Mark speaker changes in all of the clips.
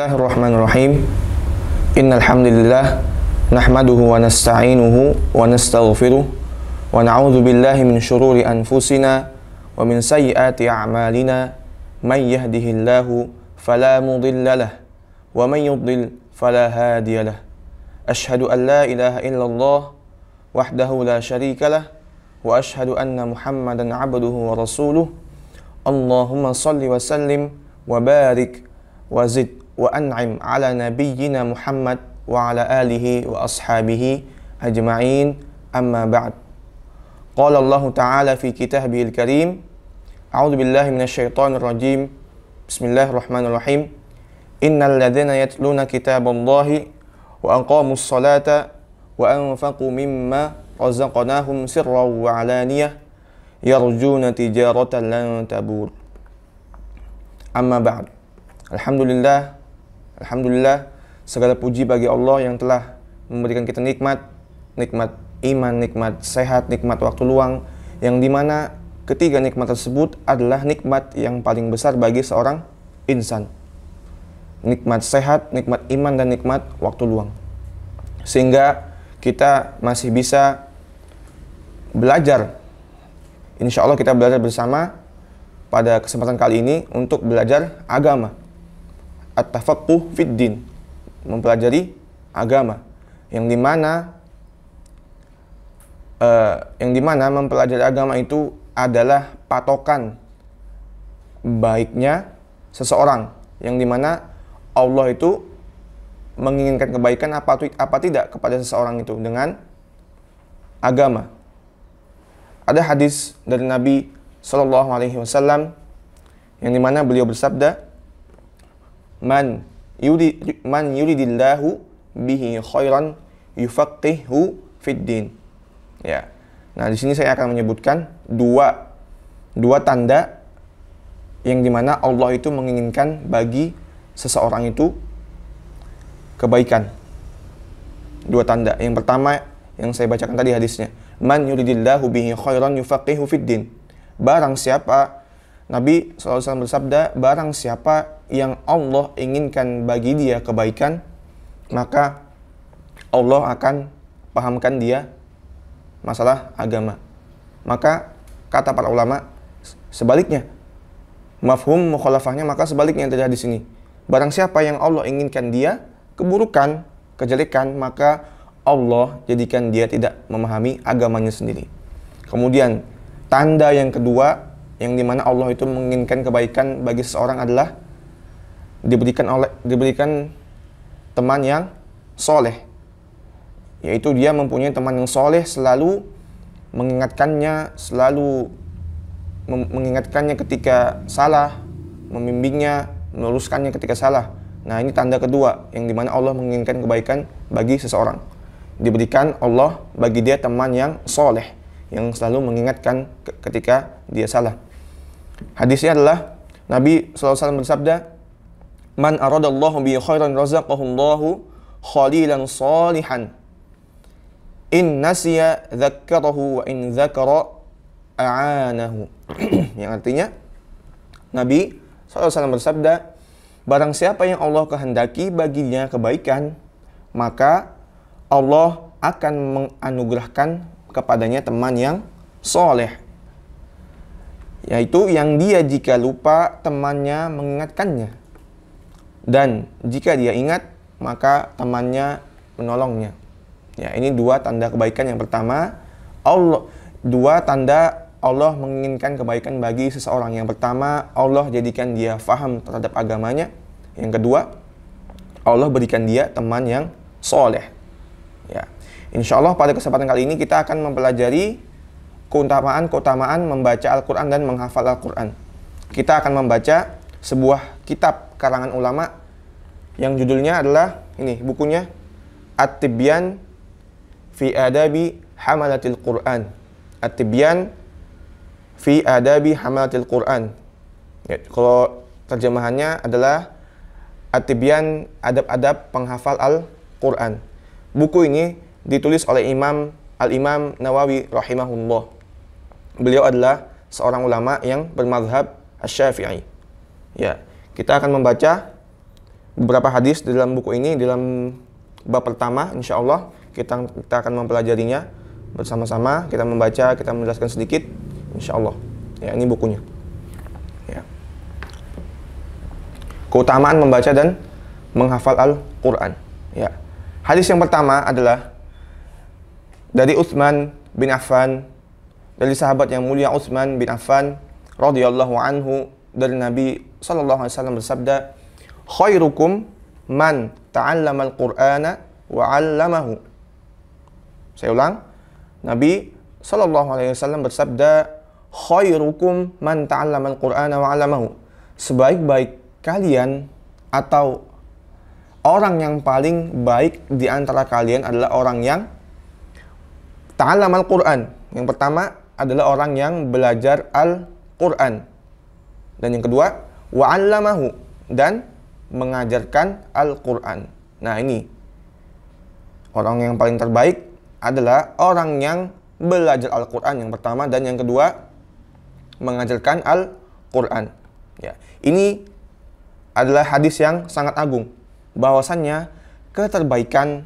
Speaker 1: Bismillahirrahmanirrahim. Innal hamdalillah nahmaduhu wa nasta'inuhu wa nastaghfiruh wa na'udzu billahi min shururi anfusina wa min sayyiati a'malina. May yahdihillahu fala mudilla lahu wa may yudlil fala hadiya lahu. Asyhadu an la ilaha illallah wahdahu la syarika lahu wa asyhadu anna Muhammadan 'abduhu wa rasuluh. Allahumma shalli wa sallim wa barik wa zid wa an'im ala nabiyyina Muhammad wa ala alihi wa ashabihi ajma'in, amma ba'd. Qala Allah Ta'ala fi kitabihil karim, a'udzu billahi minasyaitonir rajim. Bismillahirrahmanirrahim. Innal ladzina yatluna kitaballahi wa aqamus salata wa anfaqu mimma razaqnahum sirran wa alaniyah yarjuna tijaratan lan tabur. Amma ba'd. Alhamdulillah, segala puji bagi Allah yang telah memberikan kita nikmat iman, nikmat sehat, nikmat waktu luang, yang dimana ketiga nikmat tersebut adalah nikmat yang paling besar bagi seorang insan. Nikmat sehat, nikmat iman, dan nikmat waktu luang. Sehingga kita masih bisa belajar. Insya Allah kita belajar bersama pada kesempatan kali ini untuk belajar agama. At-tafaqquh fid din, mempelajari agama, yang dimana mempelajari agama itu adalah patokan baiknya seseorang, yang dimana Allah itu menginginkan kebaikan apa tidak kepada seseorang itu dengan agama. Ada hadis dari Nabi Shallallahu Alaihi Wasallam yang dimana beliau bersabda, Man yuridillahu bihi khairan yufaqihu fid din. Ya. Nah, di sini saya akan menyebutkan dua tanda yang dimana Allah itu menginginkan bagi seseorang itu kebaikan. Dua tanda. Yang pertama yang saya bacakan tadi hadisnya. Man yuridillahu bihi khairan yufaqihu fid din. Barang siapa, Nabi SAW bersabda, barang siapa yang Allah inginkan bagi dia kebaikan, maka Allah akan pahamkan dia masalah agama. Maka kata para ulama, sebaliknya, mafhum mukhalafahnya, maka sebaliknya yang terjadi di sini. Barang siapa yang Allah inginkan dia keburukan, kejelekan, maka Allah jadikan dia tidak memahami agamanya sendiri. Kemudian tanda yang kedua, yang dimana Allah itu menginginkan kebaikan bagi seseorang adalah diberikan teman yang soleh, yaitu dia mempunyai teman yang soleh, selalu mengingatkannya ketika salah, membimbingnya, meluruskannya ketika salah. Nah, ini tanda kedua yang dimana Allah menginginkan kebaikan bagi seseorang. Diberikan Allah bagi dia teman yang soleh, yang selalu mengingatkan ketika dia salah. Hadisnya adalah Nabi SAW bersabda, Man aradallahu bihi khairan razaqahullahu khalilan salihan. In nasiya dzakkarahu wa in dzakara a'anahu. Yang artinya, Nabi SAW bersabda, barang siapa yang Allah kehendaki baginya kebaikan, maka Allah akan menganugerahkan kepadanya teman yang soleh, yaitu yang dia jika lupa temannya mengingatkannya, dan jika dia ingat maka temannya menolongnya. Ya, ini dua tanda kebaikan. Yang pertama, dua tanda Allah menginginkan kebaikan bagi seseorang. Yang pertama, Allah jadikan dia faham terhadap agamanya. Yang kedua, Allah berikan dia teman yang soleh. Ya, insya Allah pada kesempatan kali ini kita akan mempelajari keutamaan membaca Al-Quran dan menghafal Al-Quran. Kita akan membaca sebuah kitab karangan ulama yang judulnya adalah, ini bukunya, At-Tibyan fi Adabi Hamalatil Quran. At-Tibyan fi Adabi Hamalatil Quran. Ya, kalau terjemahannya adalah At-Tibyan, adab-adab penghafal Al-Quran. Buku ini ditulis oleh Al-Imam Nawawi rahimahullah. Beliau adalah seorang ulama yang bermadzhab Asy-Syafi'i. Ya, kita akan membaca beberapa hadis di dalam buku ini, di dalam bab pertama, insya Allah kita akan mempelajarinya bersama-sama, kita membaca, kita menjelaskan sedikit, insya Allah. Ya, ini bukunya. Ya. Keutamaan membaca dan menghafal Al-Quran. Ya. Hadis yang pertama adalah dari Utsman bin Affan, dari sahabat yang mulia Utsman bin Affan radhiyallahu anhu, dari Nabi sallallahu alaihi wasallam bersabda, khairukum man ta'allama al-Qur'ana wa 'allamahu. Saya ulang, Nabi sallallahu alaihi wasallam bersabda, khairukum man ta'allama al-Qur'ana wa 'allamahu. Sebaik-baik kalian atau orang yang paling baik di antara kalian adalah orang yang ta'allama al-Qur'an. Yang pertama adalah orang yang belajar Al-Qur'an. Dan yang kedua, wa 'allamahu, dan mengajarkan Al-Quran. Nah, ini orang yang paling terbaik adalah orang yang belajar Al-Quran yang pertama, dan yang kedua mengajarkan Al-Quran. Ya, ini adalah hadis yang sangat agung, bahwasannya keterbaikan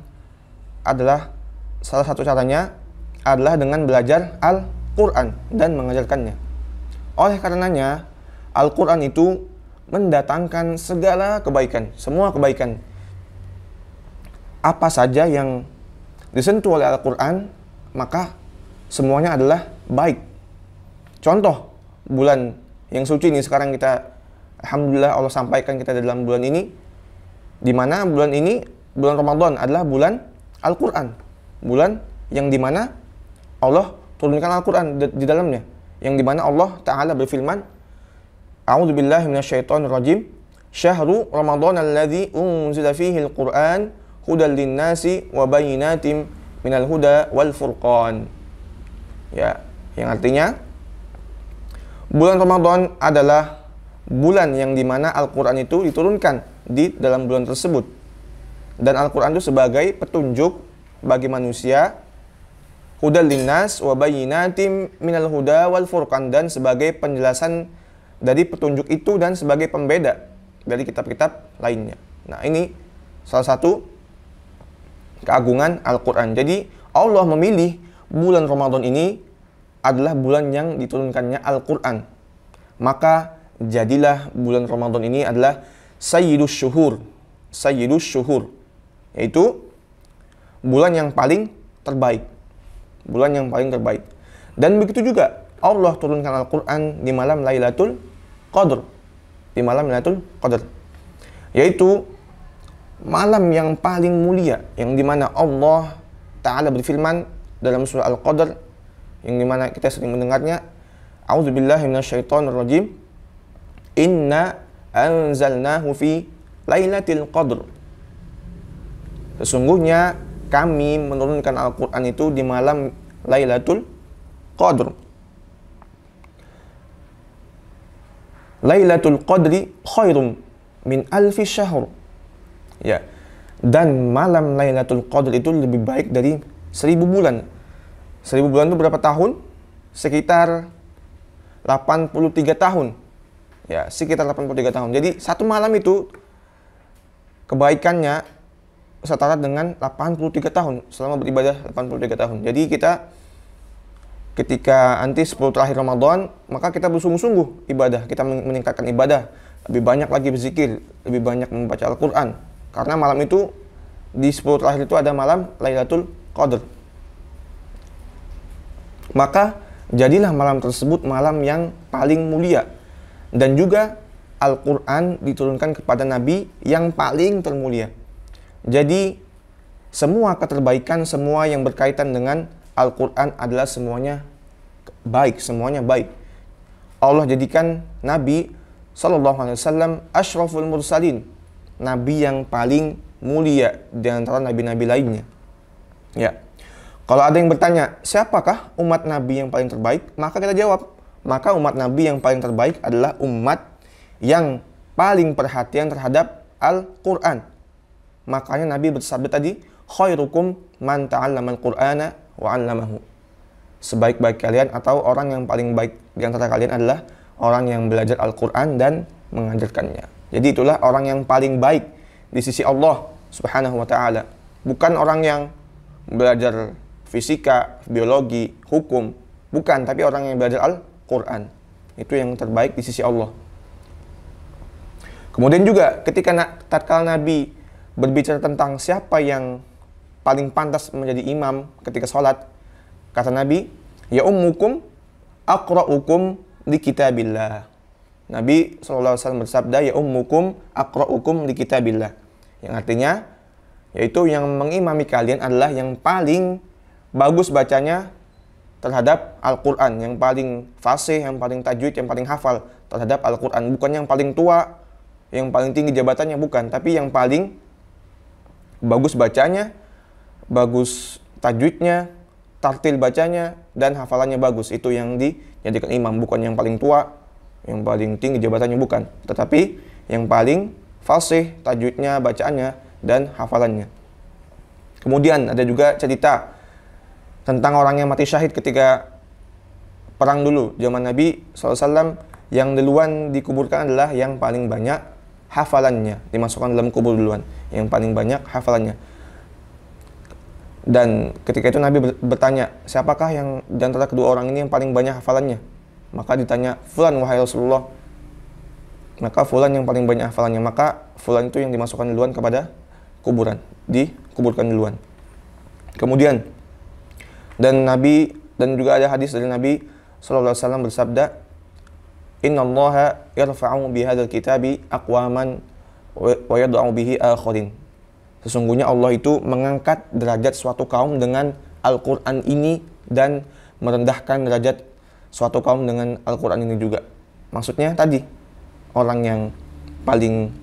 Speaker 1: adalah salah satu caranya adalah dengan belajar Al-Quran dan mengajarkannya. Oleh karenanya Al-Quran itu mendatangkan segala kebaikan, semua kebaikan. Apa saja yang disentuh oleh Al-Quran, maka semuanya adalah baik. Contoh, bulan yang suci ini sekarang kita, alhamdulillah Allah sampaikan kita dalam bulan ini, di mana bulan ini, bulan Ramadan adalah bulan Al-Quran. Bulan yang dimana Allah turunkan Al-Quran di dalamnya. Yang dimana Allah Ta'ala berfirman, A'udzu billahi minasyaitonir rajim. Syahrul Ramadan alladzi unzila fihi al-Qur'an hudal lin-nasi wa bayyinatin minal huda wal furqan. Ya, yang artinya bulan Ramadan adalah bulan yang dimana Al-Quran itu diturunkan di dalam bulan tersebut. Dan Al-Quran itu sebagai petunjuk bagi manusia, hudal linnas wa bayyinatin minal huda wal furqan, dan sebagai penjelasan dari petunjuk itu dan sebagai pembeda dari kitab-kitab lainnya. Nah, ini salah satu keagungan Al-Quran. Jadi Allah memilih bulan Ramadan ini adalah bulan yang diturunkannya Al-Quran. Maka jadilah bulan Ramadan ini adalah Sayyidus Syuhur. Sayyidus Syuhur, yaitu bulan yang paling terbaik. Bulan yang paling terbaik. Dan begitu juga Allah turunkan Al-Quran di malam Lailatul Qadr. Di malam Lailatul Qadr, yaitu malam yang paling mulia, yang dimana Allah Ta'ala berfirman dalam surah Al-Qadr, yang dimana kita sering mendengarnya, A'udzubillahi minasyaitonirrajim, Inna anzalnahu fi Lailatul Qadr. Sesungguhnya kami menurunkan Al-Quran itu di malam Lailatul Qadr. Lailatul Qadri khairum min alfi syahr. Ya. Dan malam Lailatul Qadr itu lebih baik dari 1000 bulan. 1000 bulan itu berapa tahun? Sekitar 83 tahun. Ya, sekitar 83 tahun. Jadi satu malam itu kebaikannya setara dengan 83 tahun selama beribadah 83 tahun. Jadi kita ketika nanti 10 terakhir Ramadan, maka kita bersungguh-sungguh ibadah, kita meningkatkan ibadah, lebih banyak lagi berzikir, lebih banyak membaca Al-Quran. Karena malam itu, di 10 terakhir itu ada malam Lailatul Qadr. Maka jadilah malam tersebut malam yang paling mulia. Dan juga Al-Quran diturunkan kepada Nabi yang paling termulia. Jadi semua keterbaikan, semua yang berkaitan dengan Al-Quran adalah semuanya baik, semuanya baik. Allah jadikan Nabi SAW asyraful mursalin, Nabi yang paling mulia di antara nabi-nabi lainnya. Ya. Kalau ada yang bertanya, siapakah umat Nabi yang paling terbaik? Maka kita jawab, maka umat Nabi yang paling terbaik adalah umat yang paling perhatian terhadap Al-Quran. Makanya Nabi bersabda tadi, khairukum man ta'allama al-Qur'ana wa 'allamahu. Sebaik-baik kalian atau orang yang paling baik di antara kalian adalah orang yang belajar Al-Quran dan mengajarkannya. Jadi itulah orang yang paling baik di sisi Allah Subhanahu wa taala. Bukan orang yang belajar fisika, biologi, hukum, bukan, tapi orang yang belajar Al-Qur'an. Itu yang terbaik di sisi Allah. Kemudian juga ketika tatkala Nabi berbicara tentang siapa yang paling pantas menjadi imam ketika sholat, kata Nabi, ya ummukum aqra'ukum li kitabillah. Nabi SAW bersabda, ya ummukum aqra'ukum li kitabillah. Yang artinya, yaitu yang mengimami kalian adalah yang paling bagus bacanya terhadap Al-Quran, yang paling fasih, yang paling tajwid, yang paling hafal terhadap Al-Quran. Bukan yang paling tua, yang paling tinggi jabatannya, bukan. Tapi yang paling bagus bacanya, bagus tajwidnya, tartil bacanya, dan hafalannya bagus. Itu yang dijadikan imam, bukan yang paling tua, yang paling tinggi jabatannya, bukan. Tetapi yang paling fasih, tajwidnya, bacaannya, dan hafalannya. Kemudian ada juga cerita tentang orang yang mati syahid ketika perang dulu. Zaman Nabi SAW, yang duluan dikuburkan adalah yang paling banyak hafalannya. Dimasukkan dalam kubur duluan, yang paling banyak hafalannya. Dan ketika itu Nabi bertanya, siapakah yang di antara kedua orang ini yang paling banyak hafalannya? Maka ditanya, fulan wahai Rasulullah. Maka fulan yang paling banyak hafalannya. Maka fulan itu yang dimasukkan duluan kepada kuburan, dikuburkan duluan. Kemudian dan juga ada hadis dari Nabi SAW bersabda, innallaha yarfa'u bihadzal kitabi aqwaman wa yad'u bihi akharin. Sesungguhnya Allah itu mengangkat derajat suatu kaum dengan Al-Quran ini dan merendahkan derajat suatu kaum dengan Al-Quran ini juga. Maksudnya tadi, orang yang paling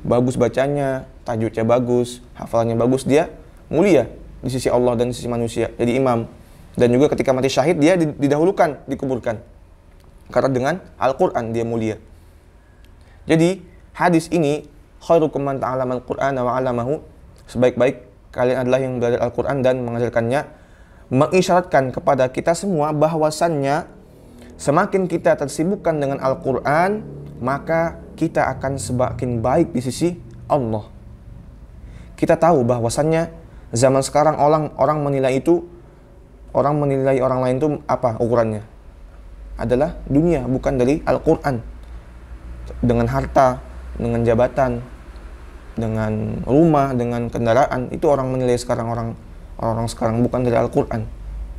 Speaker 1: bagus bacanya, tajwidnya bagus, hafalannya bagus, dia mulia di sisi Allah dan di sisi manusia, jadi imam. Dan juga ketika mati syahid, dia didahulukan, dikuburkan. Karena dengan Al-Quran dia mulia. Jadi hadis ini, khairukum man ta'allama al-Qur'ana wa 'allamahu, sebaik-baik kalian adalah yang belajar Al-Quran dan mengajarkannya, mengisyaratkan kepada kita semua bahwasannya semakin kita tersibukkan dengan Al-Quran, maka kita akan semakin baik di sisi Allah. Kita tahu bahwasannya zaman sekarang orang menilai orang lain itu apa ukurannya? Adalah dunia, bukan dari Al-Quran. Dengan harta, dengan jabatan, dengan rumah, dengan kendaraan, itu orang menilai sekarang orang sekarang, bukan dari Al-Quran.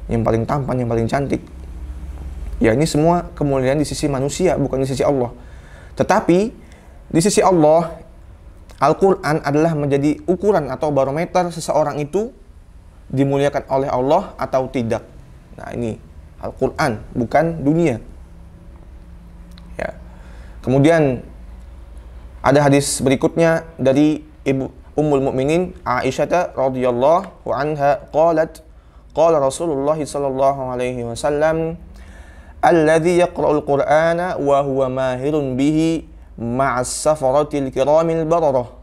Speaker 1: Yang paling tampan, yang paling cantik. Ya, ini semua kemuliaan di sisi manusia, bukan di sisi Allah. Tetapi di sisi Allah, Al-Quran adalah menjadi ukuran atau barometer seseorang itu dimuliakan oleh Allah atau tidak. Nah, ini Al-Quran, bukan dunia. Ya. Kemudian ada hadis berikutnya dari Ibu Ummul Mukminin Aisyah radhiyallahu anha qalat, qala Rasulullah sallallahu alaihi wasallam, alladzi yaqra'ul Qur'ana wa huwa mahirun bihi ma'as safaratil kiramil bararah,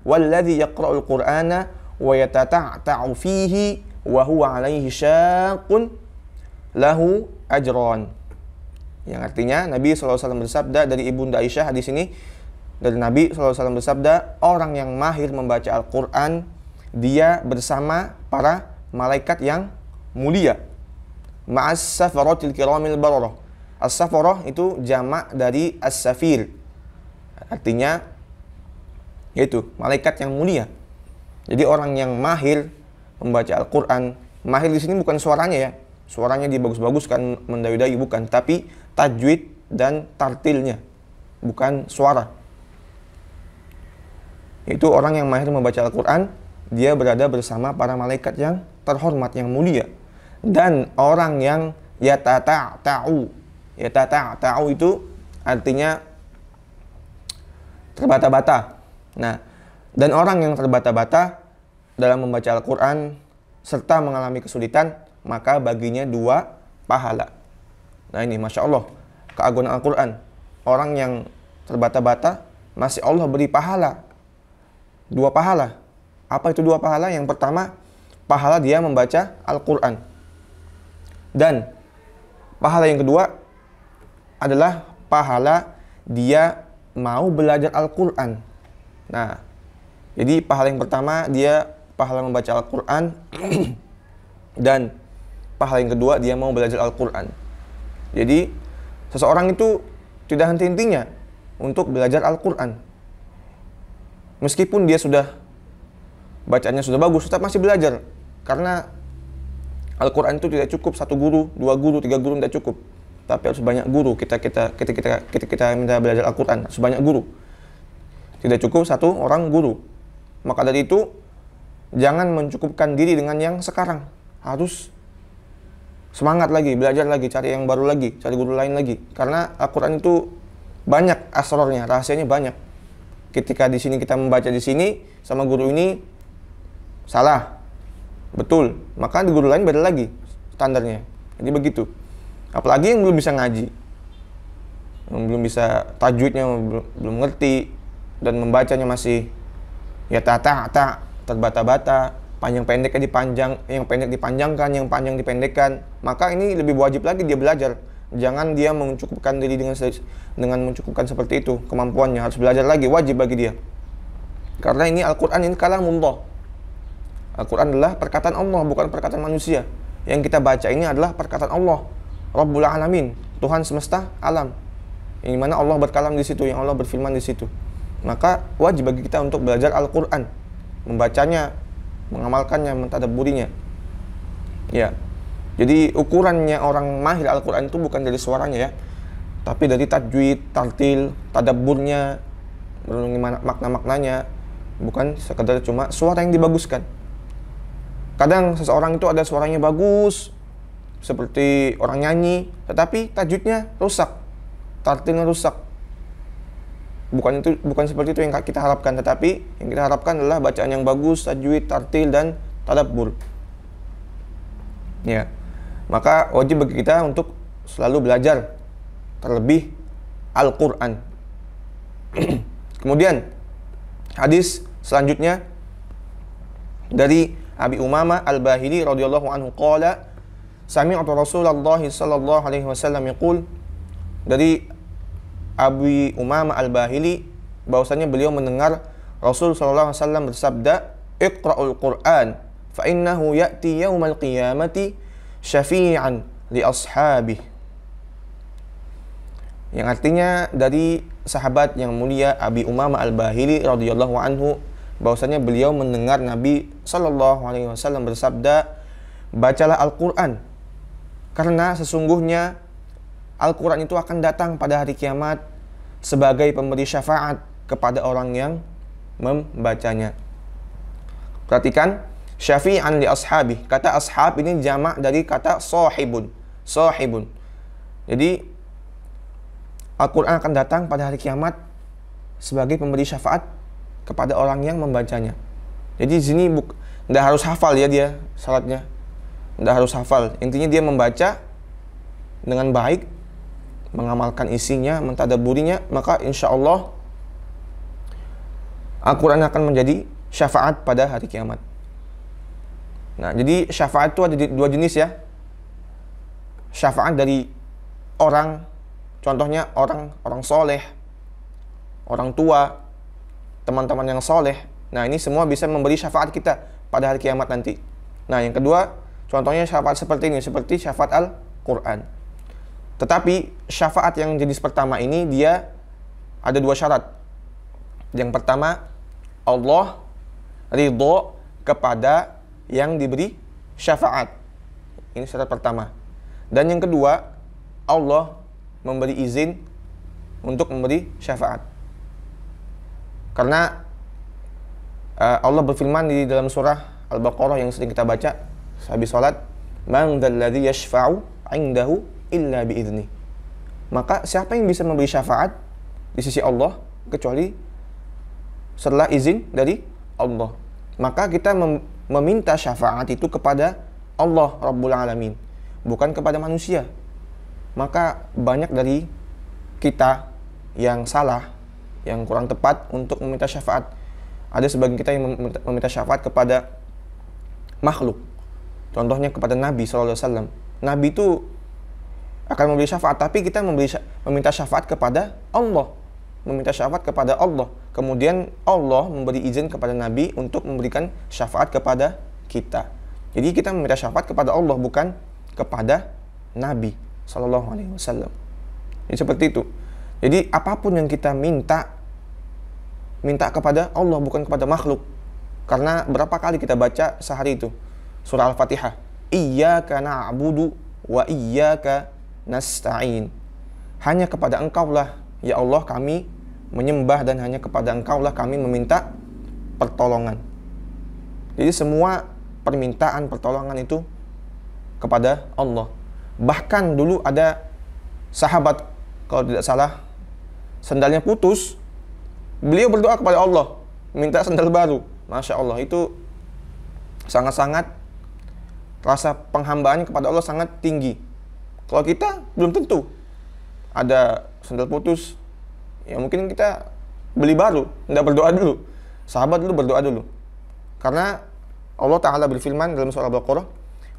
Speaker 1: walladzi yaqra'ul Qur'ana wa yatata'ta'u fihi wa huwa 'alaihi syaqqun lahu ajran. Yang artinya Nabi SAW bersabda dari Ibunda Aisyah, hadis ini dari Nabi SAW bersabda, orang yang mahir membaca Al-Quran, dia bersama para malaikat yang mulia. Ma'as safaratil kiramil bararah. As-safarah itu jamak dari as-safir. Artinya yaitu malaikat yang mulia. Jadi orang yang mahir membaca Al-Quran, mahir di sini bukan suaranya ya. Suaranya dibagus-baguskan, mendayu-dayu, bukan. Tapi tajwid dan tartilnya, bukan suara. Itu orang yang mahir membaca Al-Quran, dia berada bersama para malaikat yang terhormat, yang mulia. Dan orang yang yatata'ta'u itu artinya terbata-bata. Nah, dan orang yang terbata-bata dalam membaca Al-Quran serta mengalami kesulitan, maka baginya 2 pahala. Nah, ini Masya Allah, keagungan Al-Quran. Orang yang terbata-bata masih Allah beri pahala, 2 pahala. Apa itu 2 pahala? Yang pertama, pahala dia membaca Al-Quran. Dan pahala yang kedua adalah pahala dia mau belajar Al-Quran. Nah, Jadi pahala yang pertama dia pahala membaca Al-Quran dan pahala yang kedua dia mau belajar Al-Quran. Jadi seseorang itu tidak henti-hentinya untuk belajar Al-Quran. Meskipun dia sudah bacanya sudah bagus, tetap masih belajar. Karena Al-Quran itu tidak cukup satu guru, dua guru, tiga guru, tidak cukup. Tapi harus banyak guru. Kita minta belajar Al-Quran, harus banyak guru. Tidak cukup satu orang guru. Maka dari itu, jangan mencukupkan diri dengan yang sekarang. Harus semangat lagi, belajar lagi, cari yang baru lagi, cari guru lain lagi. Karena Al-Quran itu banyak asrornya, rahasianya banyak. Ketika di sini kita membaca di sini sama guru ini salah, betul, maka di guru lain beda lagi standarnya. Jadi begitu. Apalagi yang belum bisa ngaji, yang belum bisa tajwidnya, belum ngerti, dan membacanya masih ya terbata-bata, panjang pendeknya dipanjang, yang pendek dipanjangkan, yang panjang dipendekkan, maka ini lebih wajib lagi dia belajar. Jangan dia mencukupkan diri dengan mencukupkan seperti itu kemampuannya, harus belajar lagi, wajib bagi dia. Karena ini Al-Quran, ini kalamullah. Al-Quran adalah perkataan Allah, bukan perkataan manusia. Yang kita baca ini adalah perkataan Allah, Rabbul Alamin, Tuhan semesta alam. Yang mana Allah berkalam di situ, yang Allah berfirman di situ. Maka wajib bagi kita untuk belajar Al-Quran, membacanya, mengamalkannya, mentadabburinya. Ya. Jadi ukurannya orang mahir Al-Quran itu bukan dari suaranya ya, tapi dari tajwid, tartil, tadabburnya, merenungi makna-maknanya, bukan sekedar cuma suara yang dibaguskan. Kadang seseorang itu ada suaranya bagus, seperti orang nyanyi, tetapi tajwidnya rusak, tartilnya rusak. Bukan seperti itu yang kita harapkan, tetapi yang kita harapkan adalah bacaan yang bagus, tajwid, tartil, dan tadabbur. Ya. Maka wajib bagi kita untuk selalu belajar, terlebih Al-Quran. Kemudian hadis selanjutnya dari Abi Umamah Al-Bahili radhiyallahu anhu qala sami'tu Rasulullah sallallahu alaihi wasallam yaqul, dari Abi Umamah Al-Bahili bahwasanya beliau mendengar Rasul sallallahu alaihi wasallam bersabda, "Iqra'ul Qur'an fa innahu ya'ti yaumal qiyamati syafi'an li ashabih." Yang artinya dari sahabat yang mulia Abi Umamah Al-Bahili radhiyallahu anhu bahwasanya beliau mendengar Nabi sallallahu alaihi wasallam bersabda, "Bacalah Al-Qur'an karena sesungguhnya Al-Qur'an itu akan datang pada hari kiamat sebagai pemberi syafaat kepada orang yang membacanya." Perhatikan, syafi'an li ashabi. Kata ashab ini jamak dari kata sahibun. Sahibun. Jadi Al-Quran akan datang pada hari kiamat sebagai pemberi syafaat kepada orang yang membacanya. Jadi di sini tidak harus hafal ya dia salatnya. Tidak harus hafal. Intinya dia membaca dengan baik, mengamalkan isinya, mentadabburinya, maka insya Allah Al-Quran akan menjadi syafaat pada hari kiamat. Nah, jadi syafaat itu ada dua jenis ya. Syafaat dari orang, contohnya orang soleh, orang tua, teman-teman yang soleh. Nah, ini semua bisa memberi syafaat kita pada hari kiamat nanti. Nah, yang kedua, contohnya syafaat seperti ini, seperti syafaat Al-Quran. Tetapi syafaat yang jenis pertama ini dia ada dua syarat. Yang pertama, Allah ridho kepada yang diberi syafaat. Ini syarat pertama. Dan yang kedua, Allah memberi izin untuk memberi syafaat. Karena Allah berfirman di dalam surah Al-Baqarah yang sering kita baca habis salat, "Man dzalladzi yashfa'u 'indahu illa bi'idznih." Maka siapa yang bisa memberi syafaat di sisi Allah kecuali setelah izin dari Allah. Maka kita meminta syafaat itu kepada Allah Rabbul Alamin, bukan kepada manusia. Maka banyak dari kita yang salah, yang kurang tepat untuk meminta syafaat. Ada sebagian kita yang meminta syafaat kepada makhluk. Contohnya kepada Nabi SAW. Nabi itu akan memberi syafaat, tapi kita meminta syafaat kepada Allah. Meminta syafaat kepada Allah. kemudian Allah memberi izin kepada Nabi untuk memberikan syafaat kepada kita. Jadi kita meminta syafaat kepada Allah, bukan kepada Nabi Sallallahu Alaihi Wasallam. Jadi seperti itu. Jadi apapun yang kita minta kepada Allah, bukan kepada makhluk. Karena berapa kali kita baca sehari itu surah Al-Fatihah, Iyyaka na'budu wa iyyaka nasta'in. Hanya kepada Engkaulah ya Allah kami menyembah, dan hanya kepada Engkaulah kami meminta pertolongan. Jadi semua permintaan pertolongan itu kepada Allah. Bahkan dulu ada sahabat, kalau tidak salah, sandalnya putus, beliau berdoa kepada Allah minta sandal baru. Masya Allah, itu sangat-sangat rasa penghambaan kepada Allah sangat tinggi. Kalau kita belum tentu, ada sandal putus, ya mungkin kita beli baru, tidak berdoa dulu. Sahabat dulu berdoa dulu. Karena Allah Ta'ala berfirman dalam surah Al-Baqarah,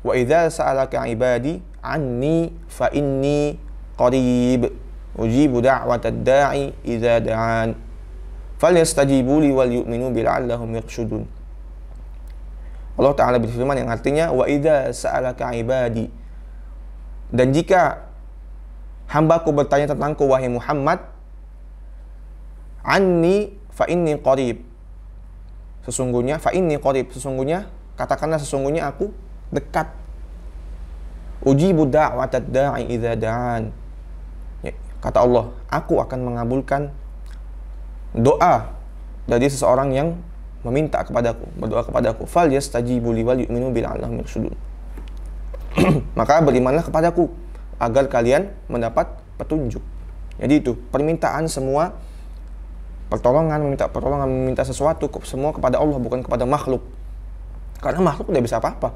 Speaker 1: wa idza sa'alaka ibadi anni fa inni qarib ujibu da'watad da'i idza da'an falyastajibu li wal yu'minu bi la'allahum yarshudun. Allah Ta'ala berfirman yang artinya wa idza sa'alaka ibadi, dan jika hambaku bertanya tentangku wahai Muhammad, anni fa inni qarib, sesungguhnya fa inni qarib, sesungguhnya, katakanlah sesungguhnya aku dekat. Ujibu da'watad da'i idza da'an, ya, kata Allah, aku akan mengabulkan doa dari seseorang yang meminta kepadaku, berdoa kepadaku. Fal yastajibu li wal yu'minu bil la'allahum yarshudun. Maka berimanlah kepadaku agar kalian mendapat petunjuk. Jadi itu permintaan semua, pertolongan, meminta pertolongan, meminta sesuatu, semua kepada Allah, bukan kepada makhluk. Karena makhluk tidak bisa apa-apa.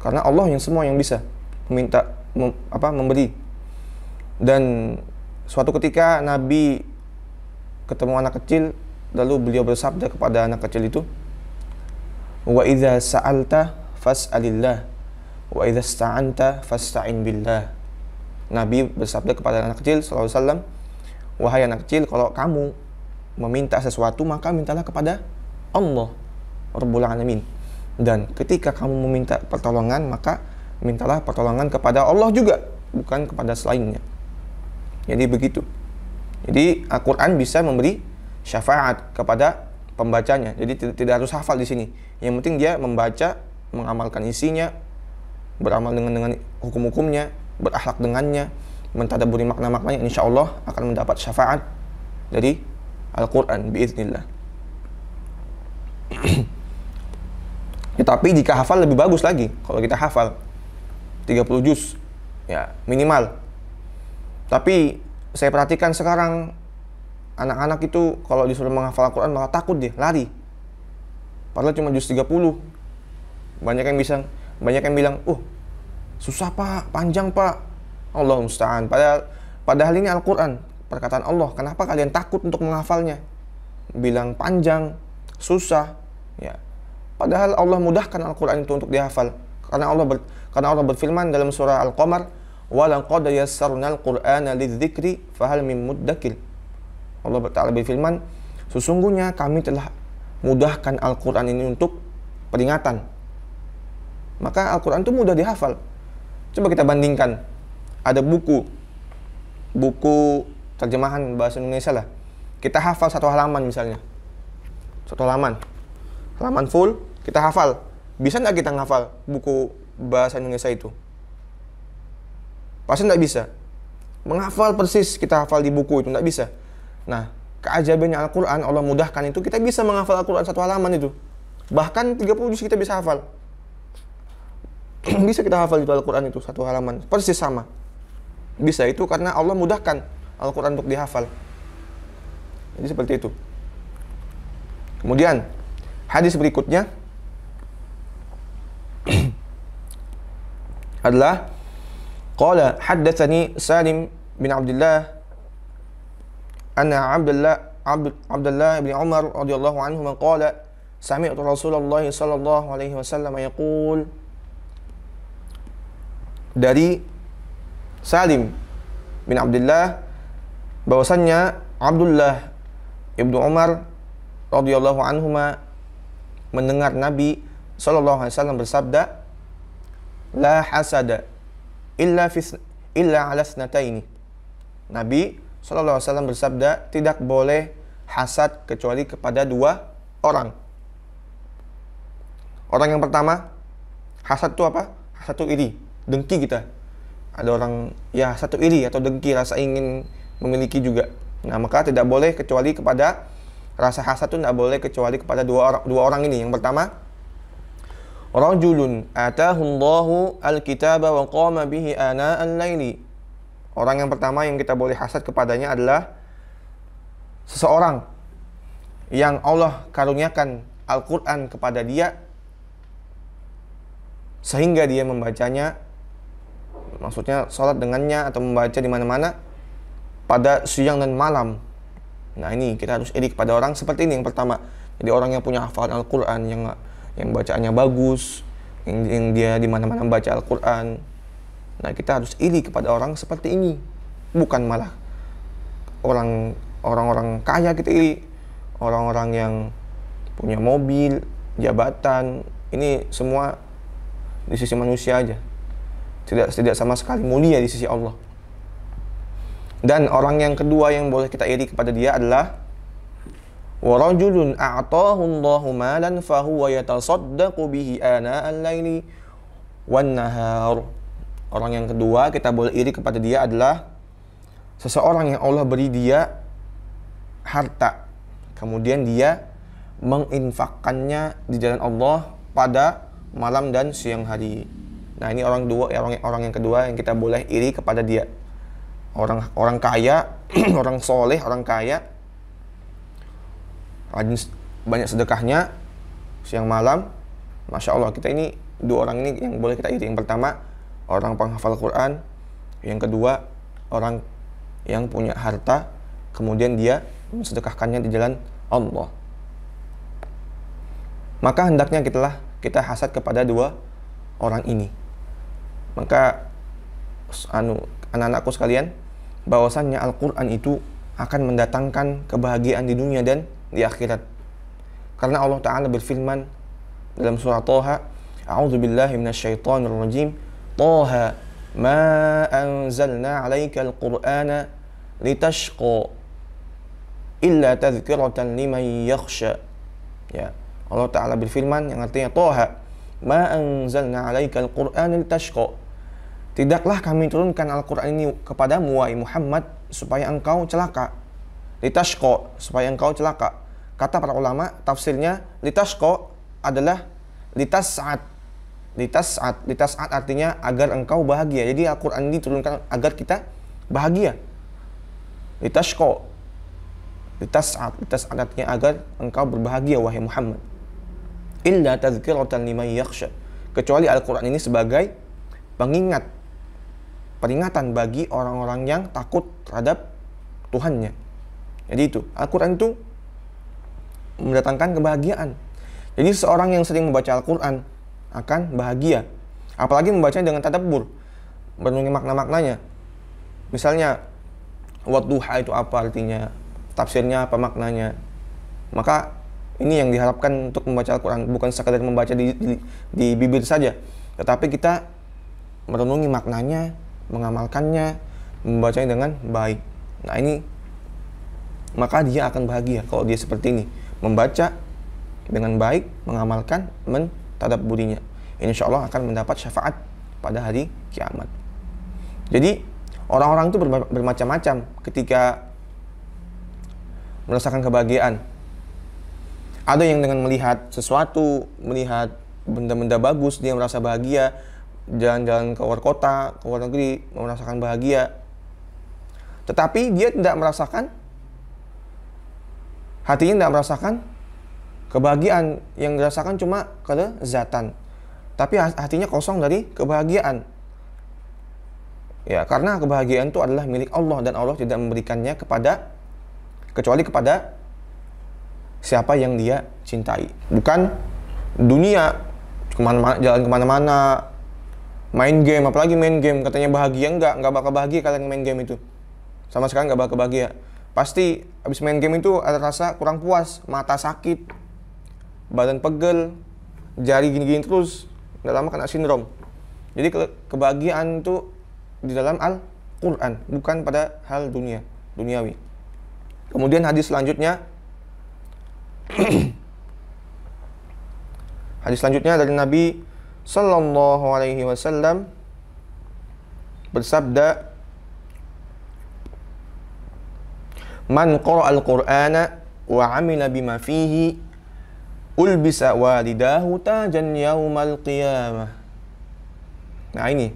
Speaker 1: Karena Allah yang semua yang bisa meminta, memberi. Dan suatu ketika Nabi ketemu anak kecil, lalu beliau bersabda kepada anak kecil itu, wa idza sa'alta fas'alillah wa idza ista'anta fasta'in billah. Nabi bersabda kepada anak kecil sallallahu alaihi wasallam, wahai anak kecil, kalau kamu meminta sesuatu maka mintalah kepada Allah Rabbul Alamin. Dan ketika kamu meminta pertolongan, maka mintalah pertolongan kepada Allah juga, bukan kepada selainnya. Jadi begitu. Jadi Al-Quran bisa memberi syafaat kepada pembacanya. Jadi tidak harus hafal di sini. Yang penting dia membaca, mengamalkan isinya, beramal dengan hukum-hukumnya, berakhlak dengannya, mentadabburi makna-maknanya, insya Allah akan mendapat syafaat dari Al-Quran biiznillah. Ya, tapi jika hafal lebih bagus lagi. Kalau kita hafal 30 juz, ya minimal. Tapi saya perhatikan sekarang anak-anak itu kalau disuruh menghafal Al-Quran malah takut dia, lari. Padahal cuma juz 30. Banyak yang bilang, susah pak, panjang pak. Allah musta'an. Padahal ini Al-Quran, perkataan Allah. Kenapa kalian takut untuk menghafalnya? Bilang panjang, susah, ya. Padahal Allah mudahkan Al-Quran itu untuk dihafal. Karena Allah berfirman dalam surah Al-Qamar, wa laqad yassarnal Qur'ana lidzikri fahal min muddakir. Allah Ta'ala berfirman, sesungguhnya kami telah mudahkan Al-Quran ini untuk peringatan. Maka Al-Quran itu mudah dihafal. Coba kita bandingkan. Ada buku terjemahan bahasa Indonesia lah. Kita hafal satu halaman misalnya. Satu halaman full, kita hafal. Bisa nggak kita ngafal buku bahasa Indonesia itu? Pasti nggak bisa. Menghafal persis kita hafal di buku itu nggak bisa. Nah, keajaibannya Al-Quran, Allah mudahkan itu, kita bisa menghafal Al-Quran satu halaman itu. Bahkan 30 juz kita bisa hafal. Bisa kita hafal itu Al-Quran itu satu halaman, persis sama. Bisa itu karena Allah mudahkan Al-Quran untuk dihafal. Jadi seperti itu. Kemudian hadis berikutnya adalah qala haddatsani Salim bin Abdullah anna Abdullah bin Umar radhiyallahu anhu qala sami'tu Rasulullah sallallahu alaihi wasallam yaqul, dari Salim bin Abdullah bahwasannya Abdullah Ibnu Umar radhiyallahu anhuma mendengar Nabi sallallahu alaihi wasallam bersabda, la hasada illa ala snataini. Nabi sallallahu alaihi wasallam bersabda, tidak boleh hasad kecuali kepada dua orang. Orang yang pertama, hasad itu apa? Hasad itu iri, dengki kita. Ada orang ya hasad itu iri atau dengki, rasa ingin memiliki juga. Nah, maka tidak boleh kecuali kepada rasa hasad itu, tidak boleh kecuali kepada dua orang ini. Yang pertama, rajulun atahullahu alkitaba wa qama bihi ana'al laili. Orang yang pertama yang kita boleh hasad kepadanya adalah seseorang yang Allah karuniakan Al-Quran kepada dia sehingga dia membacanya, maksudnya sholat dengannya atau membaca di mana-mana pada siang dan malam. Nah, ini kita harus iri kepada orang seperti ini yang pertama. Jadi orang yang punya hafalan Al-Quran, yang bacaannya bagus, yang dia di mana-mana membaca Al-Quran. Nah, kita harus iri kepada orang seperti ini. Bukan malah orang-orang kaya kita iri, orang-orang yang punya mobil, jabatan. Ini semua di sisi manusia aja. Tidak sama sekali mulia di sisi Allah. Dan orang yang kedua yang boleh kita iri kepada dia adalah wa rajulun a'tahu Allahu malan fa huwa yatasaddaqu bihi ana'al laili wan nahar. Orang yang kedua kita boleh iri kepada dia adalah seseorang yang Allah beri dia harta, kemudian dia menginfakkannya di jalan Allah pada malam dan siang hari. Nah, ini orang yang kedua yang kita boleh iri kepada dia. Orang kaya, orang soleh, orang kaya, rajin banyak sedekahnya siang malam. Masya Allah, kita ini dua orang ini yang boleh kita iri. Yang pertama, orang penghafal Quran. Yang kedua, orang yang punya harta, kemudian dia mensedekahkannya di jalan Allah. Maka hendaknya kita hasad kepada dua orang ini. Maka anak-anakku sekalian, bahwasannya Al-Quran itu akan mendatangkan kebahagiaan di dunia dan di akhirat. Karena Allah Ta'ala berfirman dalam surah Thaha, A'udzubillahi minasyaitonirrajim, Thaha ma anzalna 'alaikal Qur'ana litashqa illa tadhkiratan liman yakhsha. Ya, Allah Ta'ala berfirman yang artinya Thaha ma anzalna 'alaikal Qur'ana litashqa. Tidaklah kami turunkan Al-Quran ini kepadamu, wahai Muhammad, supaya engkau celaka. Litashqa, supaya engkau celaka. Kata para ulama, tafsirnya litashqa adalah litas'at. Litas'at artinya agar engkau bahagia. Jadi Al-Quran ini diturunkan agar kita bahagia. Litashqa, litas'at artinya agar engkau berbahagia, wahai Muhammad. Illa tadhkiratan liman yakhsha. Kecuali Al-Quran ini sebagai peringatan bagi orang-orang yang takut terhadap Tuhannya. Jadi itu, Al-Quran itu mendatangkan kebahagiaan. Jadi seorang yang sering membaca Al-Quran akan bahagia. Apalagi membacanya dengan tadabbur, merenungi makna-maknanya. Misalnya, wadduha itu apa artinya, tafsirnya apa maknanya. Maka ini yang diharapkan untuk membaca Al-Quran, bukan sekadar membaca di bibir saja, tetapi kita merenungi maknanya, mengamalkannya, membacanya dengan baik. Nah, ini maka dia akan bahagia kalau dia seperti ini, membaca dengan baik, mengamalkan, mentadabburinya. Insya Allah akan mendapat syafaat pada hari kiamat. Jadi orang-orang itu bermacam-macam ketika merasakan kebahagiaan. Ada yang dengan melihat sesuatu, melihat benda-benda bagus, dia merasa bahagia. Jalan-jalan ke luar kota, ke luar negeri, merasakan bahagia. Tetapi dia tidak merasakan, hatinya tidak merasakan kebahagiaan. Yang dirasakan cuma kelezatan, tapi hatinya kosong dari kebahagiaan. Ya, karena kebahagiaan itu adalah milik Allah, dan Allah tidak memberikannya kecuali kepada siapa yang dia cintai. Bukan dunia, jalan kemana-mana, main game, apalagi main game, katanya bahagia. Enggak bakal bahagia kalian main game itu. Sama sekali enggak bakal bahagia. pasti habis main game itu ada rasa kurang puas, mata sakit, badan pegel, jari gini-gini terus, nggak lama kena sindrom. Jadi kebahagiaan itu di dalam Al-Quran, bukan pada hal duniawi. Kemudian hadis selanjutnya, hadis selanjutnya dari Nabi Sallallahu Alaihi Wasallam bersabda, "Man qara'a al-Qur'ana wa 'amila bima fihi, ulbisa walidahu tajan yaumal qiyamah." Nah ini,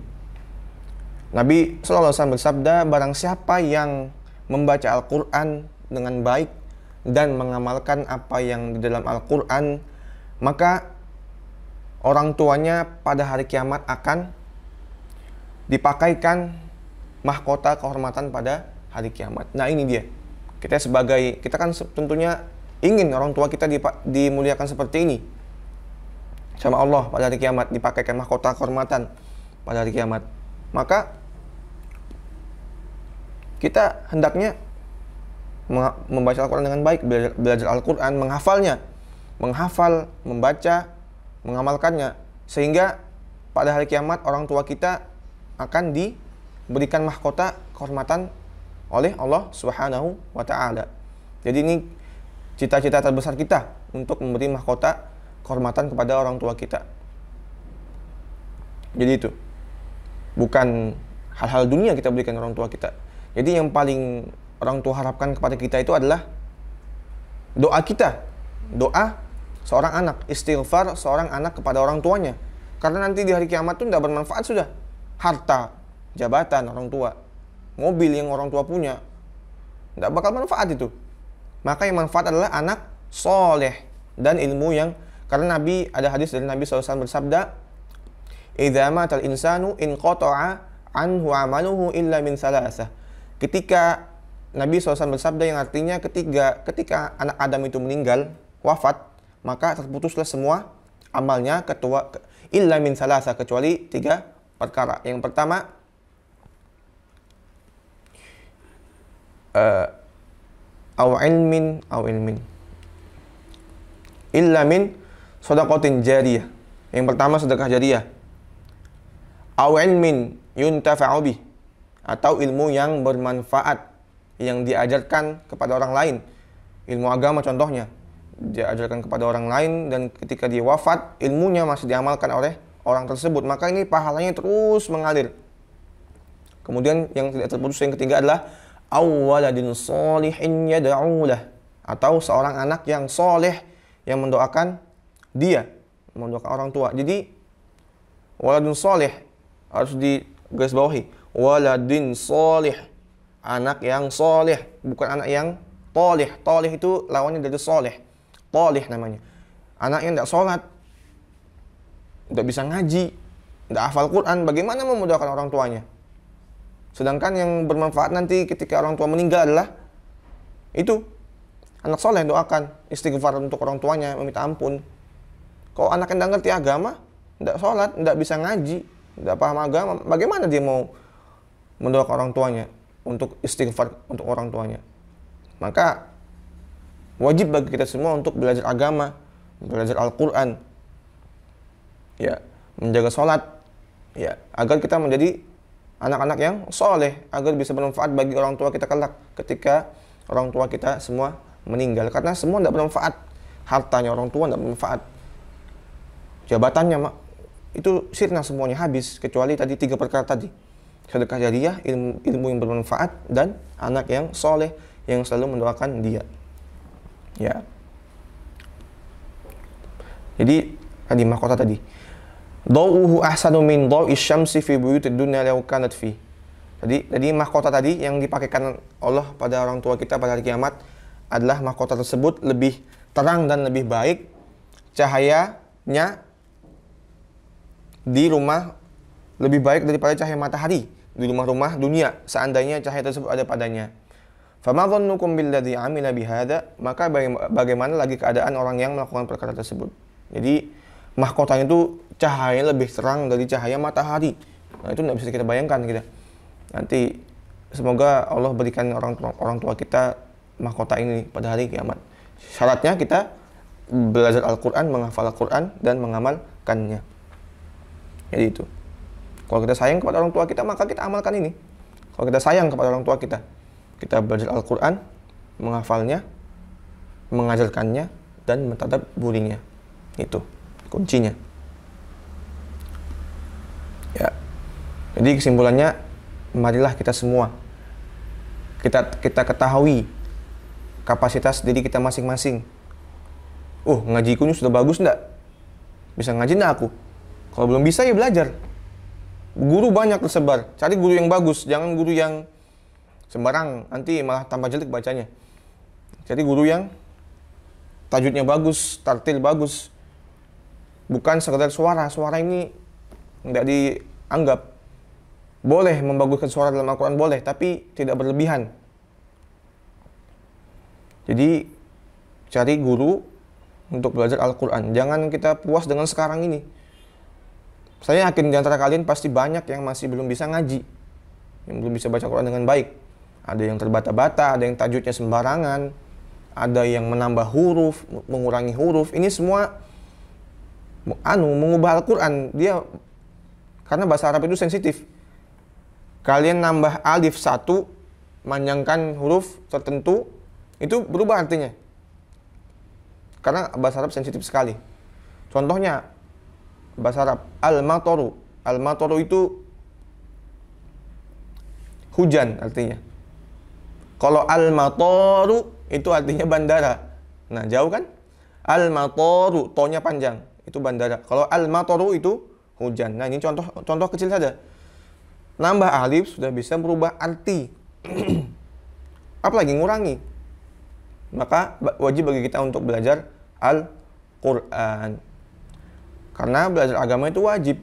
Speaker 1: Nabi Sallallahu Alaihi Wasallam bersabda, barang siapa yang membaca Al-Quran dengan baik dan mengamalkan apa yang di dalam Al-Quran, maka orang tuanya pada hari kiamat akan dipakaikan mahkota kehormatan pada hari kiamat. Nah ini dia, kita kan tentunya ingin orang tua kita dimuliakan seperti ini sama Allah pada hari kiamat, dipakaikan mahkota kehormatan pada hari kiamat. Maka kita hendaknya membaca Al-Quran dengan baik, belajar Al-Quran, menghafal, membaca, mengamalkannya, sehingga pada hari kiamat orang tua kita akan diberikan mahkota kehormatan oleh Allah Subhanahu wa Ta'ala. Jadi ini cita-cita terbesar kita, untuk memberi mahkota kehormatan kepada orang tua kita. Jadi itu bukan hal-hal dunia kita berikan orang tua kita. Jadi yang paling orang tua harapkan kepada kita itu adalah doa kita, doa seorang anak, istighfar seorang anak kepada orang tuanya. Karena nanti di hari kiamat itu tidak bermanfaat sudah. Harta, jabatan orang tua, mobil yang orang tua punya, tidak bakal manfaat itu. Maka yang manfaat adalah anak soleh dan ilmu yang, karena Nabi, ada hadis dari Nabi SAW bersabda, "Idza matal insanu inqata'a anhu amaluhu illa min salasah." Ketika Nabi SAW bersabda, yang artinya ketika anak Adam itu meninggal, wafat, maka terputuslah semua amalnya illa min salasah, kecuali 3 perkara. Yang pertama, aw ilmin illa min shadaqatin jariyah. Yang pertama sedekah jariyah. Aw ilmin yuntafa'u bih, atau ilmu yang bermanfaat yang diajarkan kepada orang lain. Ilmu agama contohnya, diajarkan kepada orang lain dan ketika dia wafat ilmunya masih diamalkan oleh orang tersebut, maka ini pahalanya terus mengalir. Kemudian yang tidak terputus yang ketiga adalah awwaladin sholihin yad'ulah, atau seorang anak yang soleh yang mendoakan dia, mendoakan orang tua. Jadi waladun soleh harus digarisbawahi, waladin soleh, anak yang soleh, bukan anak yang toleh. Toleh itu lawannya dari soleh, toleh namanya. Anak yang tidak sholat, tidak bisa ngaji, tidak hafal Quran, bagaimana memudahkan orang tuanya? Sedangkan yang bermanfaat nanti ketika orang tua meninggal adalah itu anak soleh, doakan, istighfar untuk orang tuanya, meminta ampun. Kalau anak yang tidak ngerti agama, tidak sholat, tidak bisa ngaji, tidak paham agama, bagaimana dia mau mendoakan orang tuanya, untuk istighfar untuk orang tuanya? Maka wajib bagi kita semua untuk belajar agama, belajar Al-Quran, ya, menjaga sholat, ya, agar kita menjadi anak-anak yang soleh, agar bisa bermanfaat bagi orang tua kita kelak ketika orang tua kita semua meninggal. Karena semua tidak bermanfaat, hartanya orang tua tidak bermanfaat, jabatannya itu sirna semuanya habis, kecuali tadi 3 perkara tadi: sedekah jariyah, ilmu yang bermanfaat, dan anak yang soleh yang selalu mendoakan dia. Ya. Jadi tadi mahkota tadi, Dawuhu ahsanu min dawi syamsi fi buyutid dunya law kanat fi. Jadi mahkota tadi yang dipakaikan Allah pada orang tua kita pada hari kiamat adalah mahkota tersebut lebih terang dan lebih baik cahayanya di rumah, lebih baik daripada cahaya matahari di rumah-rumah dunia seandainya cahaya tersebut ada padanya. Fama dhannukum billadzi amila bihadza, maka bagaimana lagi keadaan orang yang melakukan perkara tersebut. Jadi mahkotanya itu cahaya lebih terang dari cahaya matahari. Nah, itu tidak bisa kita bayangkan kita. Nanti semoga Allah berikan orang tua kita mahkota ini pada hari kiamat. Syaratnya kita belajar Al-Quran, menghafal Al-Quran, dan mengamalkannya. Jadi itu. Kalau kita sayang kepada orang tua kita, maka kita amalkan ini. Kalau kita sayang kepada orang tua kita belajar Al-Quran, menghafalnya, mengajarkannya, dan mentadabburinya. Itu kuncinya. Ya. Jadi kesimpulannya, marilah kita semua kita ketahui kapasitas diri kita masing-masing. Ngajiku ini sudah bagus enggak? Bisa ngaji enggak aku? Kalau belum bisa ya belajar. Guru banyak tersebar. Cari guru yang bagus, jangan guru yang sembarang, nanti malah tambah jelek bacanya. Cari guru yang tajwidnya bagus, tartil bagus. Bukan sekedar suara ini enggak dianggap. Boleh membaguskan suara dalam Al-Quran, boleh, tapi tidak berlebihan. Jadi, cari guru untuk belajar Al-Quran. Jangan kita puas dengan sekarang ini. Saya yakin di antara kalian pasti banyak yang masih belum bisa ngaji, yang belum bisa baca Al-Quran dengan baik. Ada yang terbata-bata, ada yang tajwidnya sembarangan, ada yang menambah huruf, mengurangi huruf. Ini semua mengubah Al-Quran. Karena bahasa Arab itu sensitif. Kalian nambah alif 1, manjangkan huruf tertentu, itu berubah artinya. Karena bahasa Arab sensitif sekali. Contohnya, bahasa Arab, al-matoru. Al-matoru itu hujan artinya. Kalau al-matoru itu artinya bandara. Nah, jauh kan? Al-matoru, to-nya panjang, itu bandara. Kalau al-matoru itu hujan. Nah, ini contoh kecil saja. Nambah alif sudah bisa merubah arti. Apalagi ngurangi. Maka wajib bagi kita untuk belajar Al-Quran. Karena belajar agama itu wajib.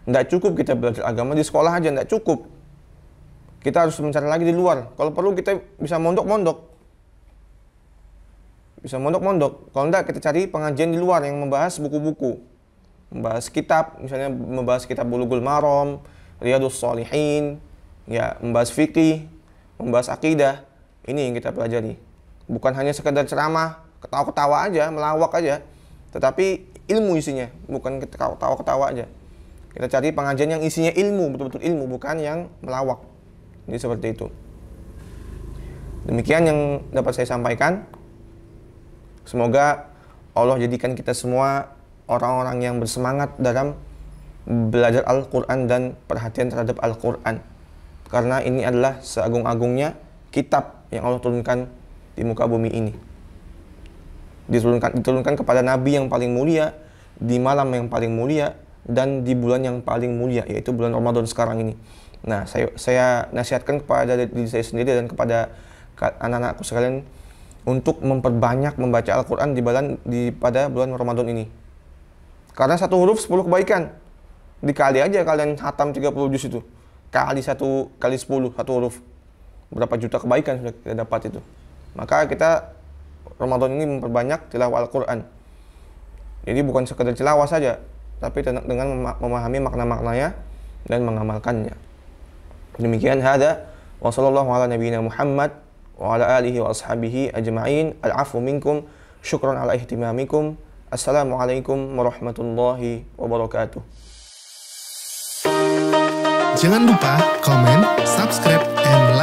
Speaker 1: Tidak cukup kita belajar agama di sekolah aja, tidak cukup. Kita harus mencari lagi di luar. Kalau perlu kita bisa mondok-mondok. Bisa mondok-mondok. Kalau tidak, kita cari pengajian di luar yang membahas buku-buku. Membahas kitab, misalnya membahas kitab Bulughul Maram, Riyadhus Shalihin, ya, membahas fikih, membahas akidah. Ini yang kita pelajari. Bukan hanya sekedar ceramah, ketawa-ketawa aja, melawak aja. Tetapi ilmu isinya, bukan ketawa-ketawa aja. Kita cari pengajian yang isinya ilmu, betul-betul ilmu, bukan yang melawak. Jadi seperti itu. Demikian yang dapat saya sampaikan. Semoga Allah jadikan kita semua orang-orang yang bersemangat dalam belajar Al-Quran dan perhatian terhadap Al-Quran. Karena ini adalah seagung-agungnya kitab yang Allah turunkan di muka bumi ini. Diturunkan kepada Nabi yang paling mulia, di malam yang paling mulia, dan di bulan yang paling mulia, yaitu bulan Ramadan sekarang ini. Nah, saya nasihatkan kepada diri saya sendiri dan kepada anak-anakku sekalian untuk memperbanyak membaca Al-Quran pada bulan Ramadan ini. Karena satu huruf 10 kebaikan. Dikali aja kalian hatam 30 juz itu. Kali 10, satu huruf. Berapa juta kebaikan sudah kita dapat itu. Maka kita Ramadan ini memperbanyak tilawah Al-Quran. Jadi bukan sekedar tilawah saja, tapi dengan memahami makna-maknanya dan mengamalkannya. Demikian hada wa sallallahu ala nabiyyina Muhammad wa ala alihi wa ashabihi ajma'in. Al-'afwu minkum, syukran ala ihtimamikum. Assalamualaikum warahmatullahi wabarakatuh.
Speaker 2: Jangan lupa komen, subscribe, and